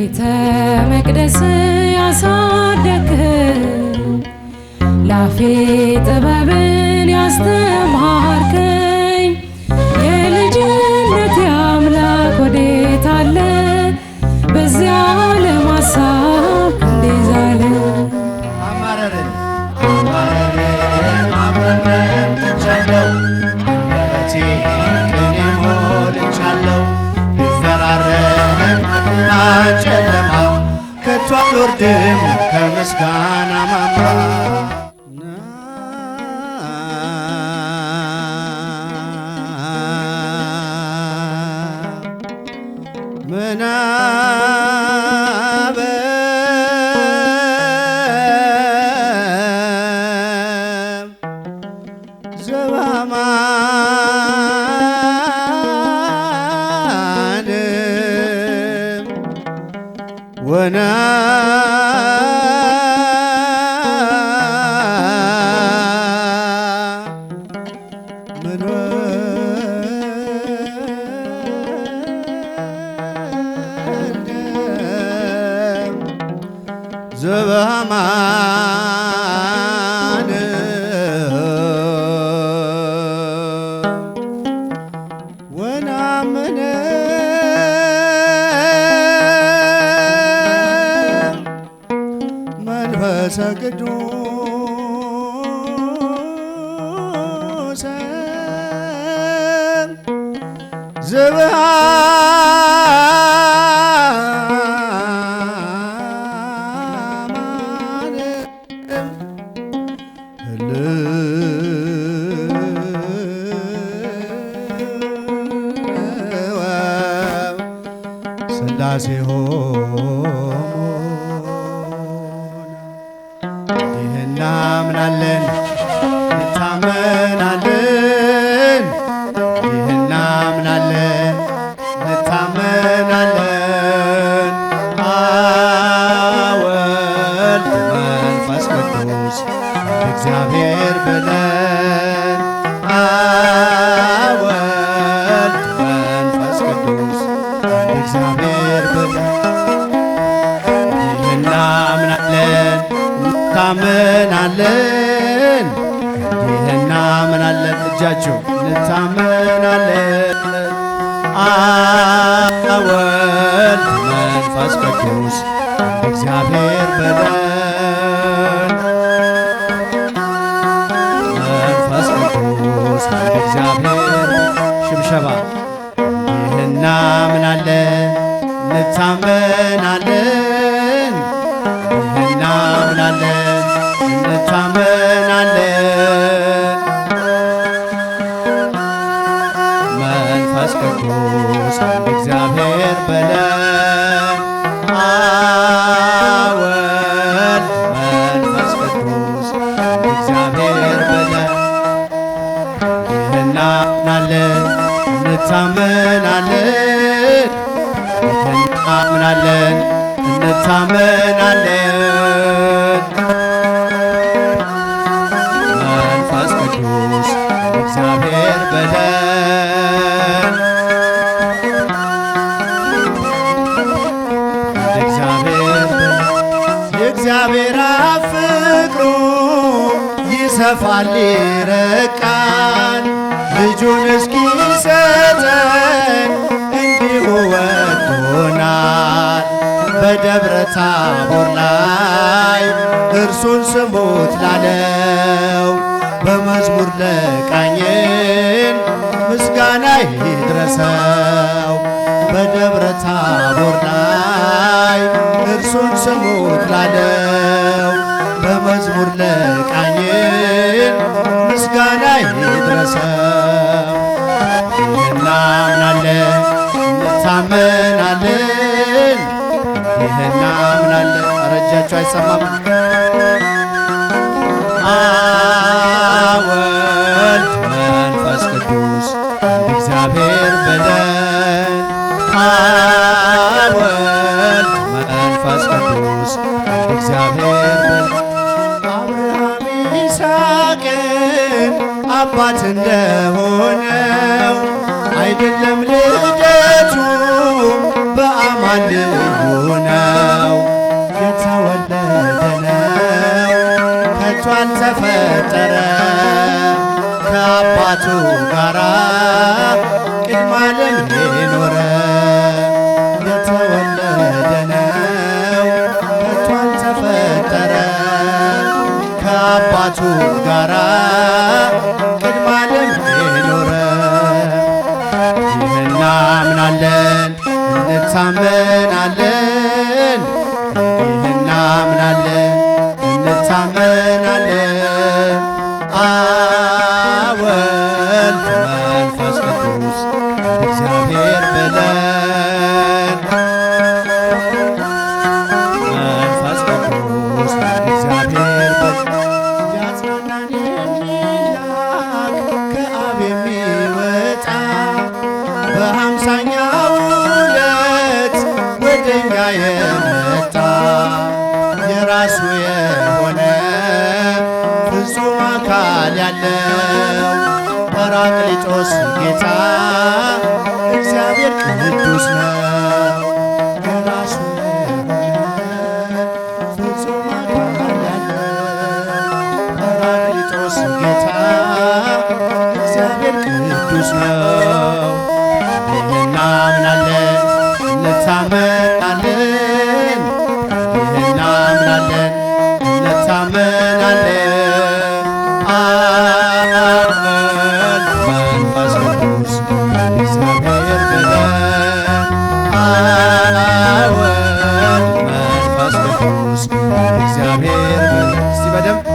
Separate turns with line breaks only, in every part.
በቤተ መቅደስ ያሳደግ ላፌ ጥበብን ያስተማርከኝ የልጅነት አምላክ ወዴት አለ? በዚያ ለማሳብ እንዴት ዛለ?
አማረረን አብረን ትቻለው እነቴ ቅኔ ሞልቻለው ይፈራረን ጨለማ ከቶ አልወርድም ከምስጋና ማማ ምናበ ዘበአማን ወና ዘበአማን ወናምነ መንፈሰ ቅዱስ ሥላሴሆሙ እንዲህ እናምናለን እንታመናለን፣ እንዲህ እናምናለን እንታመናለን። አብ ወልድ መንፈስ ቅዱስ እግዚአብሔር ብለን አብ ወልድ መንፈስ ቅዱስ እግዚአብሔር ብለን እናምናለን እንታመናለን፣ እንዲህ እናምናለን። እጃችሁ እንታመናለን። አብ ወልድ መንፈስ ቅዱስ እግዚአብሔር ብለን መንፈስ ቅዱስ እግዚአብሔር ሽብሸባ እንዲህ እናምናለን እንታመናለን፣ እንዲህ እናምናለን እንታመናለን። መንፈስ ቅዱስ እግዚአብሔር ብለን አብ ወልድ መንፈስ ቅዱስ እግዚአብሔር ብለን እንዲህ እናምናለን እንታመናለን፣ እናምናለን እንታመናለን። መንፈስ ቅዱስ እግዚአብሔር ብለን እግዚአብሔር የእግዚአብሔር አብ ፍቅሩ ይሰፋል ይረቃል፣ ልጁን እስኪሰጠን እንዲሁ ወዶናል። በደብረ ታቦር ላይ እርሱን ስሙት ላለው በመዝሙር ለቃኘን ምስጋና ይድረሰው። በደብረ ታቦር ላይ እርሱን ስሙት ላለው በመዝሙር ለቃኘን ምስጋና ይድረሰው። እናምናለን እንታመናለን፣ ይህ እናምናለን። ኧረ እጃችሁ አይሰማም። አብ ወልድ መንፈስ ቅዱስ እግዚአብሔር ብለን አብ ወልድ መንፈስ ቅዱስ እግዚአብሔር ብለን አብርሃም ይስሐቅን አባት እንደሆነው አይደለም ልደቱ በአማን ልዩ ነው። ተፈጠረ ከአባቱ ጋራ ቅድመ ዓለም የኖረ የተወለደ ነው ከቶ አልተፈጠረ ከአባቱ ጋራ ቅድመ ዓለም የኖረ ይህን እናምናለን እንታመናለን ይህን እናምናለን እንታመናለን አብ ወልድ መንፈስ ቅዱስ እግዚአብሔር ብለን መንፈስ ቅዱስ እግዚአብሔር ብለን ያጽናናን የሚላክ ከአብ የሚወጣ በሃምሳኛው ዕለት ወደኛ የመጣ የራሱ የሆነ ፍጹም አካል ያለው ጰራቅሊጦስ ጌታ እግዚአብሔር ቅዱስ ነው። የራሱ የሆነ ፍጹም አካል ያለው ጰራቅሊጦስ ጌታ እግዚአብሔር ቅዱስ ነው። ይህን እናምናለን እንታመናለን ይህን እናምናለን እንታመናለን አብ ወልድ መንፈስ ቅዱስ እግዚአብሔር ብለን አብ ወልድ መንፈስ ቅዱስ እግዚአብሔር ብለን እስቲ በደምብ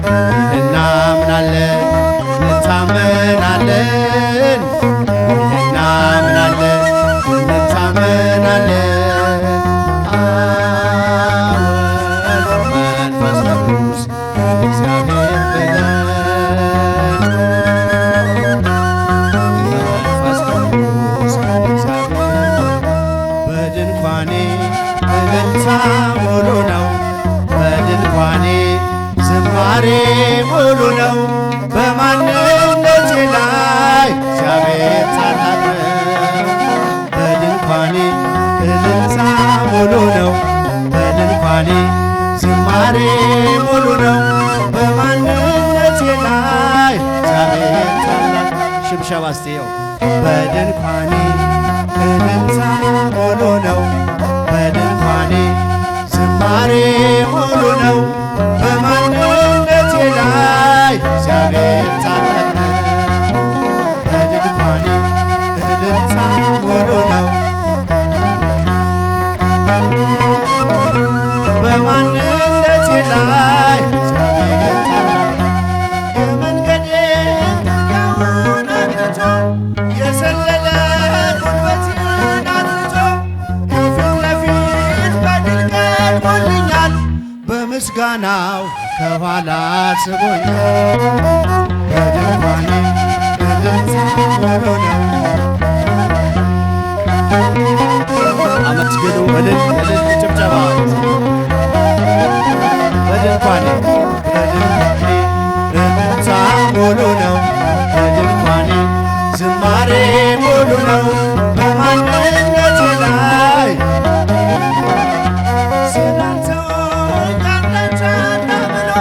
ይህን እናምናለን እንታመናለን ይህን እናምናለን እንታመናለን አብ ወልድ መንፈስ ቅዱስ እግዚአብሔር ብለን መንፈስ ቅዱስ እግዚአብሔር በድንኳኔ እልልታ ሙሉ ነው በድንኳኔ ዝማሬ ሙሉ ነው በማንነቴ ላይ እግዚአብሔር ታላቅ ነው በድንኳኔ እልልታ ሙሉ ነው በድንኳኔ ዝማሬ ሙሉ ነው በማንነቴ ላይ እግዚአብሔር ታላቅ ሽብሸባ እስቲው በድንኳኔ እልልታ ሙሉ ነው በድንኳኔ ዝማሬ ሙሉ ነው በማንነቴ ላይ እግዚአብሔር ታላቅ ነው በድንኳኔ እልልታ ሙሉ ነው በማንነቴ ላይ እግዚአብሔር ታላቅ የመንገዴን መንገዱን አቅንቶ የሰለለ ጉልበቴን አጥንቶ ከፊት ለፊት በድል ቀድሞልኛል በምስጋናው ከኋላ ስቦኛል በድንኳኔ እልልታ ሙሉ ነው አመስግኑ እልል እልል ጭብጨባ በድንኳኔ እልልታ ሙሉ ነው በድንኳኔ ዝማሬ ሙሉ ነው በማንነቴ ላይ ስላንተው ያለቻና ብሎ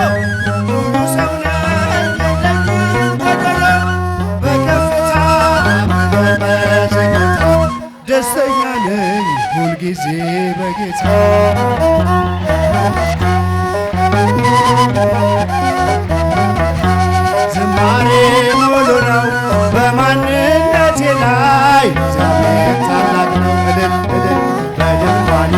ሙሉ ሰው ነኝ የለኝም ጎደሎ በከፍታ በመዘግታ ደስተኛ ነኝ ሁልጊዜ በጌታ ዝማሬ ሙሉ ነው በማንነቴ ላይ እግዚአብሔር ታላቅ ነው እልል እልል በድንኳኔ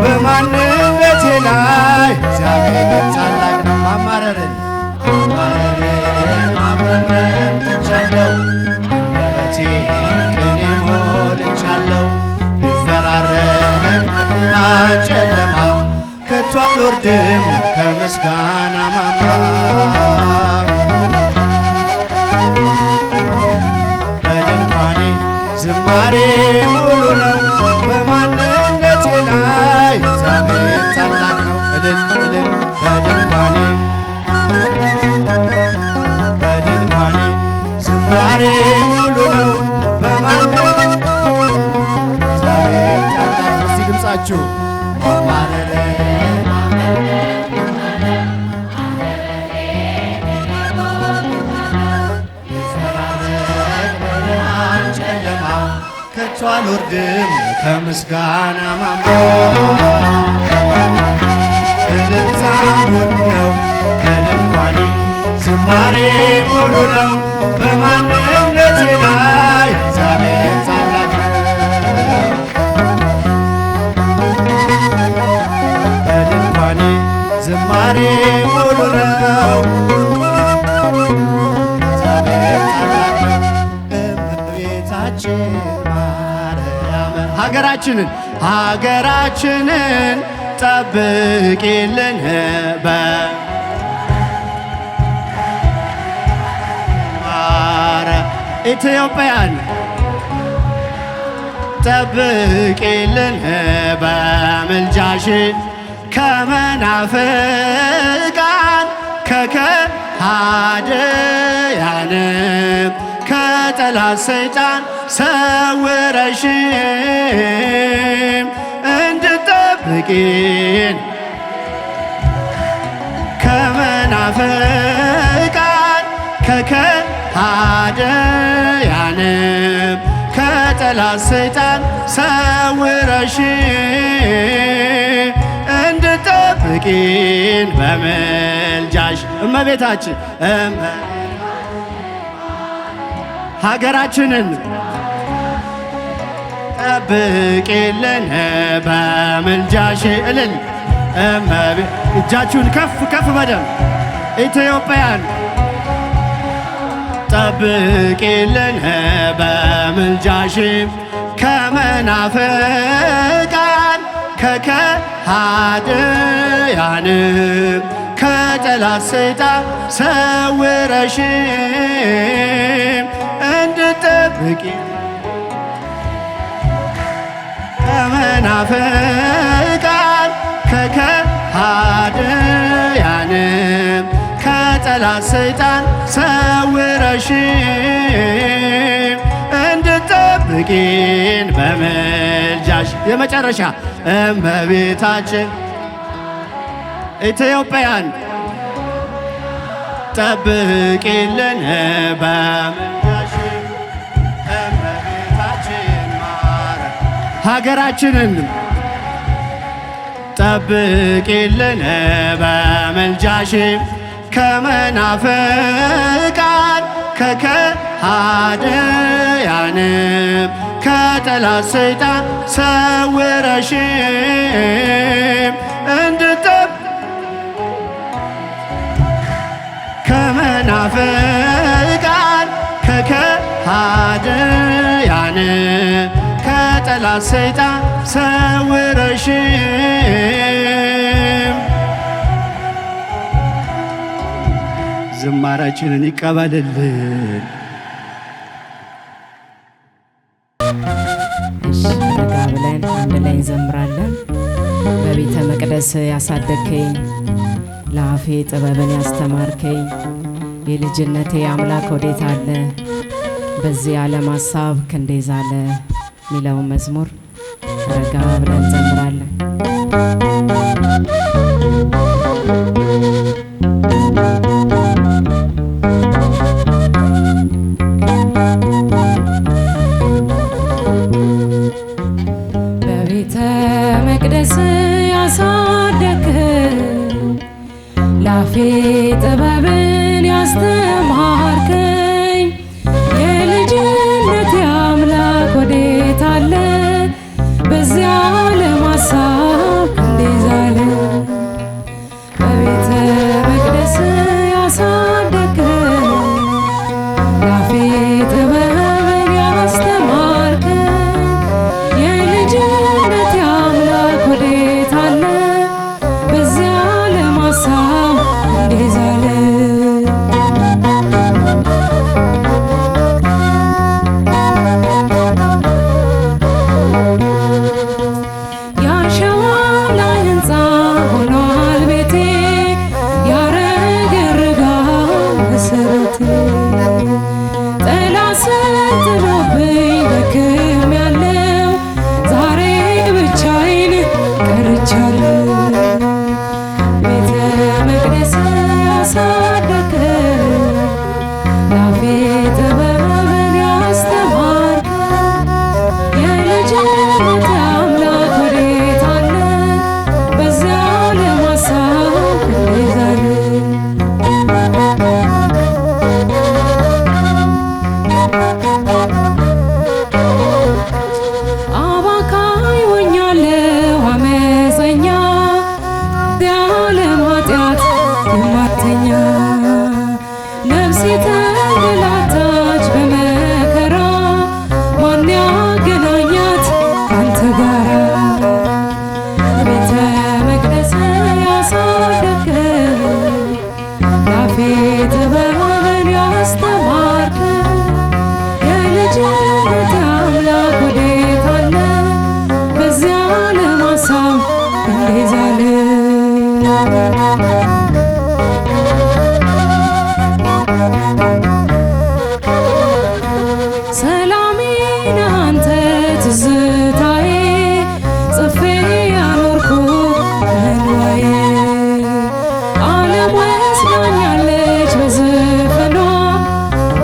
በማንነቴ ላይ እግዚአብሔር ታላቅ ነው ማማረርን ማማረርን ትቻለው በቴ ቅኔ ሞልቻለው ቢፈራረቅና ጨለማ ከቶ አልወርድም ከምስጋና ማማ በድንኳኔ ዝማሬ ሙሉ ነው በማንነቴ ላይ እግዚአብሔር ታላቅ ነው እልል እልል በድንኳኔ ዝማሬ ሙሉ ነው በማንነቴ እግዚአብሔር ታላቅ ነው ድምፃችሁ ከቶ አልወርድም ከምስጋና ማማ እልልታ ነው ከድንኳኔ ዝማሬ ሙሉ ነው በማንነቴ ላይ እግዚአብሔር ታላቅ ከድንኳኔ ዝማሬ ሙሉ ነው እግዚአብሔር ታላቅ እመቤታችን ሀገራችንን ጠብቂልን ኢትዮጵያን ጠብቂልን በምልጃሽ ከመናፍቃን ከከሃዲያን ከጠላት ሰይጣን ሰውረሽ እንድጠብቂን ከመናፍቃን ከከሃዲያን ከጠላት ሰይጣን ሰውረሽ እንድጠብቂን በምልጃሽ እመቤታችን ሀገራችንን ጠብቂልን በምልጃሽ እልል እጃችሁን ከፍ ከፍ በደም ኢትዮጵያን ጠብቂልን በምልጃሽ ከመናፍቃን ከከሃዲያን ከጠላት ሰይጣን ሰውረሽ እንድጠብቂ ከመናፍቃን ከከሃዲያን ከጠላት ሰይጣን ሰውረሽ እንድጠብቂን በምልጃሽ የመጨረሻ እመቤታችን ኢትዮጵያን ጠብቂልን በምልጃሽ እመቤታችን ሀገራችንን ጠብቂልን በምልጃሽ ከመናፍቃን ከከሃዲያን ከጠላት ሰይጣን ሰውረሽ ከመናፍቃን ከከሃዲያን ከጠላት ሰይጣን ሰውረሽ ዝማሬያችንን ይቀበልልን።
ረጋ ብለን አንድ ላይ እንዘምራለን። በቤተ መቅደስ ያሳደግከኝ ለአፌ ጥበብን ያስተማርከኝ የልጅነቴ አምላክ ወዴት አለ በዚህ ዓለም ሐሳብ ክንዴ ዛለ ሚለውን መዝሙር ረጋ ብለን እንዘምራለን። በቤተ መቅደስ ያሳደግከኝ ለአፌ ጥበብን ያስተማርከኝ የልጅነቴ አምላክ ወዴት አለ በዚያ ዓለም ሐሳብ ክንዴ ዛለ በቤተ መቅደስ ያሳደግከኝ ለአፌ ጥበብን ያስተማርከኝ የልጅነቴ አምላክ ወዴት አለ በዚያ ዓለም ሐሳብ ክንዴ ዛለ ያሸዋ ላይ ሕንፃ ሆኗል ቤቴ ያረገርጋል መሠረቴ ጠላት ሰልጥኖብኝ ደክሜያለሁ ዛሬ ብቻዬን አባካኝ ሆኛለሁ አመፀኛ የዓለም ኃጢአት የማተኛ ነፍሴ ተንገላታች በመከራ ማን ያገናኛት ካንተ ጋራ ቤተ መቅደስ ያሳደግከኝ አፌ ጥበብን ያስተማርከኝ የልጅነት አምላክ ወዴት አለ በዚያ ለማሳብ እንዴት ዛለ ሰላሜ ነህ አንተ ትዝታዬ ጽፌ ያኖርኩ እንባዬ ዓለም ወስዳኛለች በዘፈኗ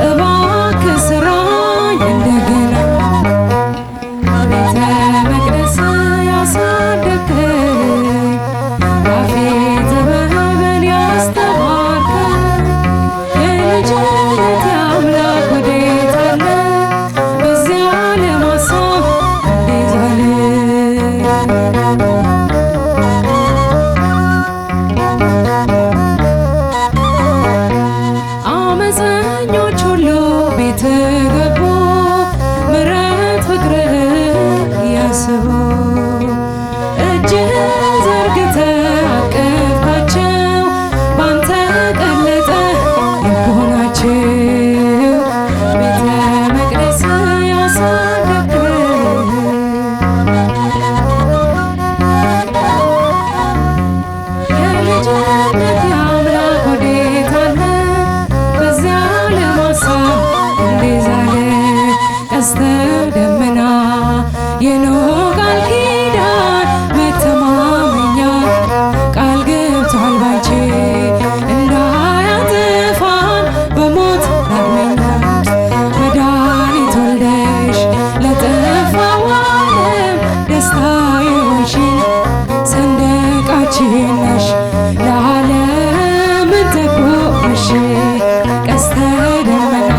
እባክህ ስራኝ እንደገና ቤተ መቅደስ ያሳደግከኝ አፌ ጥበብን ያስተማርከኝ የልጅነት አምላክ ወዴት አለ በዚያ ለማሳብ እንዴት ዛለ አመፀኞች ሁሉ ቤት ገቡ ምሕረት ፍቅርህን እያሰቡ እጅህን ዘርግተህ አቀፍካቸው ባንተ ቀለጠ ልቦናቸው ቤተ መቅደስ ያሳደግከኝ የልጅነት አምላክ ወዴት አለ በዚያ ለማሳብ እንዴት ዛለ ቀስተ ደመና የኖህ ቃል ኪዳን መተማመኛ ቃል ገብቷል ባንቺ እንዳያጠፋን በሞት ዳግመኛ መድኃኒት ወልደሽ ለጠፋው ዓለም ደስታ የሆንሽን ሰንደቃችን ነሽ ለዓለም ተቆምሽ ቀስተ ደመና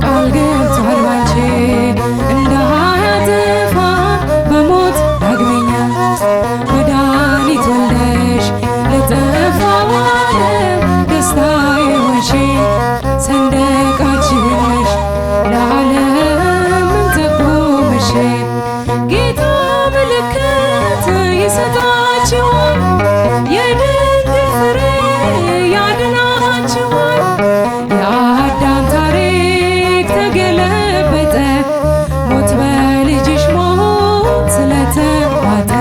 ቃል ገብቷል ባንቺ እንዳያጠፋ በሞት ዳግመኛ መድኃኒት ወልደሽ ለጠፋው ዓለም ደስታ የሆንሽ ሰንደቃችን ነሽ ለዓለም ተቆምሽ ጌታ ምልክት ይሰጣችኋል የድንግል ፍሬ ያድናችኋል የአዳም ታሪክ ተገለበጠ ሞት በልጅሽ ሞት ስለተዋጠ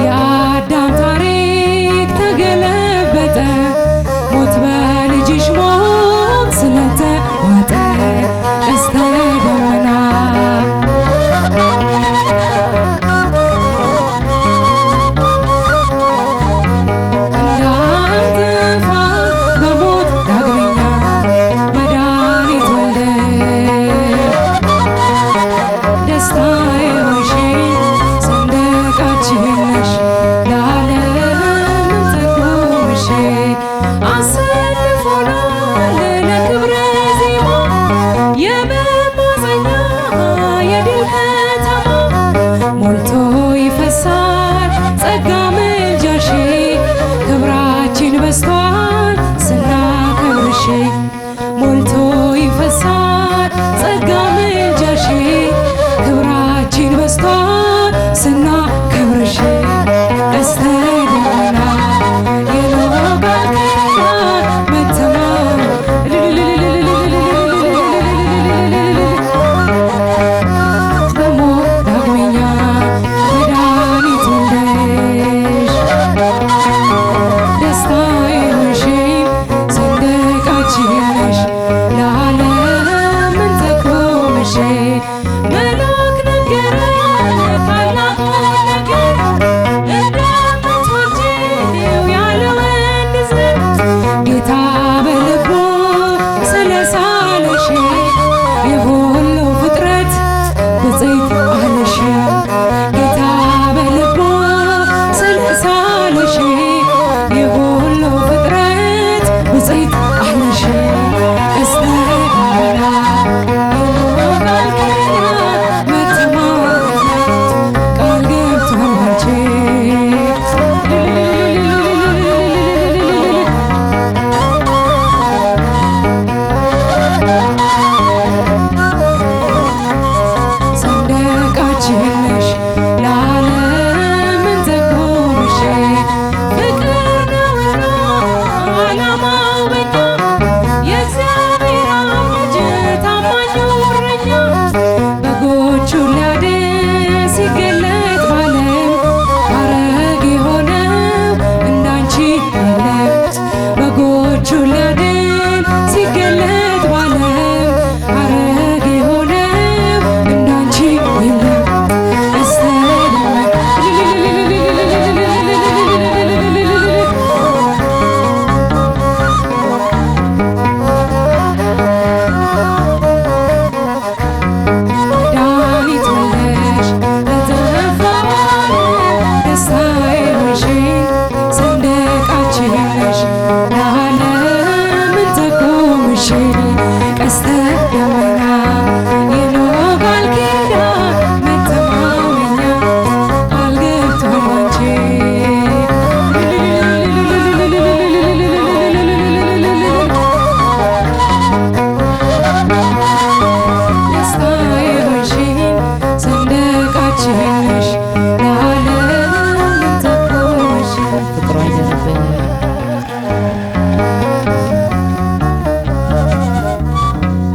የአዳም ታሪክ ተገለበጠ ሞት በልጅሽ ሞት ስለተዋጠ ቀስተ ደመና እንዳያጠፋ በሞት ዳግመኛ መድኃኒት ወልደሽ ደስታ የሆንሽን ሰንደቃችን ነሽ ለዓለም ተቆምሽ አሰልፎናል ለክብረ ዜማ የመማፀኛ የድል ከተማ ሞልቶ ይፈሳል ጸጋ ምልጃሽ ክብራችን በዝቷል ስናከብርሽ ሞልቶ ይፈሳል ጸጋ ምልጃሽ ክብራችን በዝቷል ስናከብርሽ ቀስተ ደመና የኖህ ቃል ኪዳን በሞት ዳግመኛ መድኃኒት ወልደሽ ደስታ የሆንሽን ሰንደቃችን ነሽ ለዓለም ተቆምሽ መልአክ ቀስተ ደመና